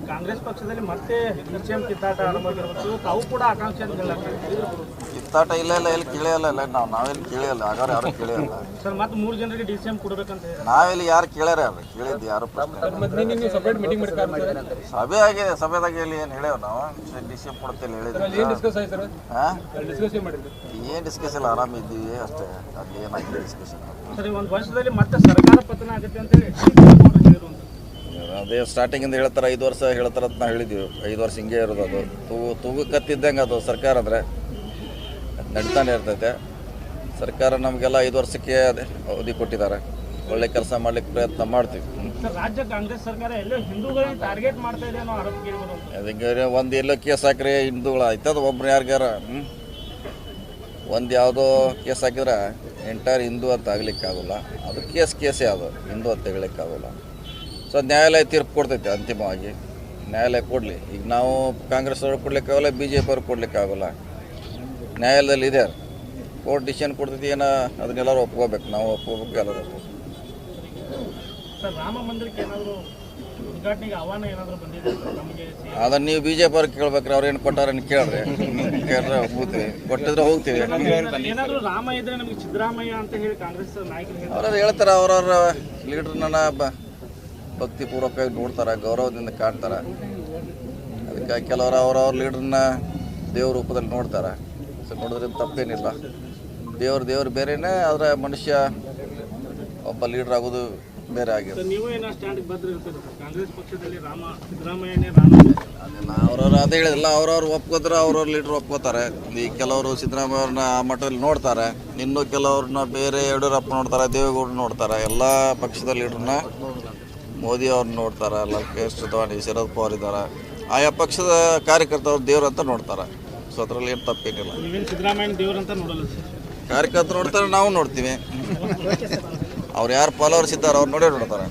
ಕಾಂಗ್ರೆಸ್ ಪಕ್ಷದಲ್ಲಿ ಮತ್ತೆ ಡಿಸಿಎಂ ಕಿತ್ತಾಟ ಆರಂಭವಾಗಿರಬೇಕು. ತಾವು ಕೂಡ ಆಕಾಂಕ್ಷೆ ಕಿತ್ತಾಟ ಇಲ್ಲ ಎಲ್ಲಿ ಕೇಳಿಯಲ್ಲ ನಾವೆಲ್ಲಿ ಕೇಳಿಯಲ್ಲ ಆಗಾರ ಯಾರು ಕೇಳಿಯಲ್ಲ ಸರ್. ಮತ್ತೆ 3 ಜನರಿಗೆ ಡಿಸಿಎಂ ಕೊಡಬೇಕಂತ ನಾವೆಲ್ಲಿ ಯಾರು ಕೇಳ್ಯಾರ ಕೇಳಿದ್ದು ಯಾರು ಸಭೆ ಆಗಿದೆ. ಸಭೆದಾಗ ಇಲ್ಲಿ ಏನು ಹೇಳ್ಯಾವ ನಾವು ಡಿಸಿಎಂ ಕೊಡ್ತೇವೆ ಹೇಳಿದ್ವಿ. ಏನು ಡಿಸ್ಕಸ್ ಇಲ್ಲ, ಆರಾಮಿದ್ದೀವಿ ಅಷ್ಟೇ. ಅಲ್ಲಿ ಏನಾಗಿದೆ ಡಿಸ್ಕಷನ್ ಸರ್. ಒಂದು ವರ್ಷದಲ್ಲಿ ಮತ್ತೆ ಸರ್ಕಾರ ಪತನ ಆಗುತ್ತೆ ಅಂತ ಹೇಳಿ ಅದೇ ಸ್ಟಾರ್ಟಿಂಗಿಂದ ಹೇಳ್ತಾರೆ. 5 ವರ್ಷ ಹೇಳ್ತಾರೆ ಅಂತ ನಾವು ಹೇಳಿದ್ದೀವಿ. 5 ವರ್ಷ ಹಿಂಗೆ ಇರೋದು. ಅದು ತೂಗು ಕತ್ತಿದ್ದಂಗೆ ಅದು ಸರ್ಕಾರ ಅಂದರೆ ನಡೀತಾನೆ ಇರ್ತೈತೆ. ಸರ್ಕಾರ ನಮಗೆಲ್ಲ 5 ವರ್ಷಕ್ಕೆ ಅದೇ ಅವಧಿ ಕೊಟ್ಟಿದ್ದಾರೆ. ಒಳ್ಳೆ ಕೆಲಸ ಮಾಡ್ಲಿಕ್ಕೆ ಪ್ರಯತ್ನ ಮಾಡ್ತೀವಿ. ರಾಜ್ಯ ಕಾಂಗ್ರೆಸ್ ಸರ್ಕಾರ ಎಲ್ಲೋ ಹಿಂದೂಗಳನ್ನ ಟಾರ್ಗೆಟ್ ಮಾಡ್ತಾ ಇದೆ ಅನ್ನೋ ಆರೋಪ ಕೇಳಿಬರೋದು. ಅದಕ್ಕೆ ಒಂದು ಎಲ್ಲೋ ಕೇಸ್ ಹಾಕ್ರಿ ಹಿಂದೂಗಳು ಆಯ್ತದ ಒಬ್ರು ಯಾರಿಗಾರ ಒಂದು ಯಾವುದೋ ಕೇಸ್ ಹಾಕಿದ್ರೆ ಎಂಟೈರ್ ಹಿಂದೂ ಅಂತ ಆಗ್ಲಿಕ್ಕಾಗಲ್ಲ. ಅದು ಕೇಸೇ ಅದು, ಹಿಂದೂ ಅಂತ ಹೇಳಲಿಕ್ಕಾಗಲ್ಲ. ಸೊ ನ್ಯಾಯಾಲಯ ತೀರ್ಪು ಕೊಡ್ತೈತೆ ಅಂತಿಮವಾಗಿ. ನ್ಯಾಯಾಲಯ ಕೊಡಲಿ. ಈಗ ನಾವು ಕಾಂಗ್ರೆಸ್ ಅವ್ರು ಕೊಡ್ಲಿಕ್ಕಾಗಲ್ಲ, BJP ಅವ್ರು ಕೊಡ್ಲಿಕ್ಕಾಗಲ್ಲ. ನ್ಯಾಯಾಲಯದಲ್ಲಿ ಇದೆ, ಕೋರ್ಟ್ ಡಿಸಿಷನ್ ಕೊಡ್ತೈತಿ. ಏನೋ ಅದನ್ನೆಲ್ಲರೂ ಒಪ್ಕೋಬೇಕು, ನಾವು ಒಪ್ಕೋಬೇಕು, ಎಲ್ಲರೂ ಸರ್. ರಾಮ ಮಂದಿರಕ್ಕೆ ಏನಾದರೂ ಉದ್ಘಾಟನೆಗೆ ಆಹ್ವಾನ ಏನಾದರೂ ಬಂದಿದೆ ನಮಗೆ? ಅದನ್ನು ನೀವು BJP ಅವ್ರಿಗೆ ಕೇಳ್ಬೇಕ್ರಿ. ಅವ್ರು ಏನು ಕೊಟ್ಟಾರನ್ನು ಕೇಳ್ರಿ. ಕೇಳಿದ್ರೆ ಹೋಗ್ತೀವಿ, ಕೊಟ್ಟಿದ್ರೆ ಹೋಗ್ತೀವಿ. ಏನಾದರೂ ರಾಮ ಇದ್ರೆ ನಮಗೆ ಸಿದ್ದರಾಮಯ್ಯ ಅಂತ ಹೇಳಿ ಕಾಂಗ್ರೆಸ್ ನಾಯಕರು ಅವ್ರವ್ರು ಹೇಳ್ತಾರೆ. ಅವ್ರವ್ರ ಲೀಡ್ರನ್ನ ಭಕ್ತಿಪೂರ್ವಕವಾಗಿ ನೋಡ್ತಾರೆ, ಗೌರವದಿಂದ ಕಾಣ್ತಾರೆ. ಅದಕ್ಕೆ ಕೆಲವರು ಅವ್ರವ್ರ ಲೀಡ್ರನ್ನ ದೇವ್ರ ರೂಪದಲ್ಲಿ ನೋಡ್ತಾರೆ. ಸೊ ನೋಡೋದ್ರಿಂದ ತಪ್ಪೇನಿಲ್ಲ. ದೇವ್ರು ಬೇರೆಯೇ, ಆದರೆ ಮನುಷ್ಯ ಒಬ್ಬ ಲೀಡ್ರ್ ಆಗೋದು ಬೇರೆ ಆಗಿದೆ. ನೀವು ಏನೋ ಸ್ಟ್ಯಾಂಡ್ ಬದ್ರಿರ್ತೀರಿ ಕಾಂಗ್ರೆಸ್ ಪಕ್ಷದಲ್ಲಿ ಸಿದ್ದರಾಮಯ್ಯನೇ ರಾಮ ಅದೆಲ್ಲ ಅವ್ರವ್ರು ಅದೇ ಹೇಳಿದಿಲ್ಲ. ಅವ್ರವ್ರು ಒಪ್ಕೋತಾರೆ, ಅವ್ರವ್ರ ಲೀಡ್ರ್ ಒಪ್ಕೋತಾರೆ. ಈ ಕೆಲವರು ಸಿದ್ದರಾಮಯ್ಯ ಅವ್ರನ್ನ ಆ ಮಟ್ಟದಲ್ಲಿ ನೋಡ್ತಾರೆ. ಇನ್ನೂ ಕೆಲವ್ರನ್ನ ಬೇರೆ ಯಡಿಯೂರಪ್ಪ ನೋಡ್ತಾರೆ, ದೇವೇಗೌಡರು ನೋಡ್ತಾರೆ. ಎಲ್ಲ ಪಕ್ಷದ ಲೀಡ್ರನ್ನ ಮೋದಿ ಅವ್ರನ್ನ ನೋಡ್ತಾರೆ. ಲಂಕೇಶ್ ಚೌಹಾಣ್, ಶರದ್ ಪವಾರ್ ಇದ್ದಾರೆ. ಆಯಾ ಪಕ್ಷದ ಕಾರ್ಯಕರ್ತರು ದೇವ್ರು ಅಂತ ನೋಡ್ತಾರೆ. ಸೊ ಅದರಲ್ಲಿ ಏನು ತಪ್ಪೇನಿಲ್ಲ. ಸಿದ್ದರಾಮಯ್ಯ ದೇವ್ರಂತ ನೋಡಲ್ಲ ಕಾರ್ಯಕರ್ತರು ನೋಡ್ತಾರೆ, ನಾವು ನೋಡ್ತೀವಿ. ಅವ್ರು ಯಾರು ಫಾಲೋವರ್ಸ್ ಇದ್ದಾರೆ ಅವ್ರು ನೋಡೇ ನೋಡ್ತಾರೆ.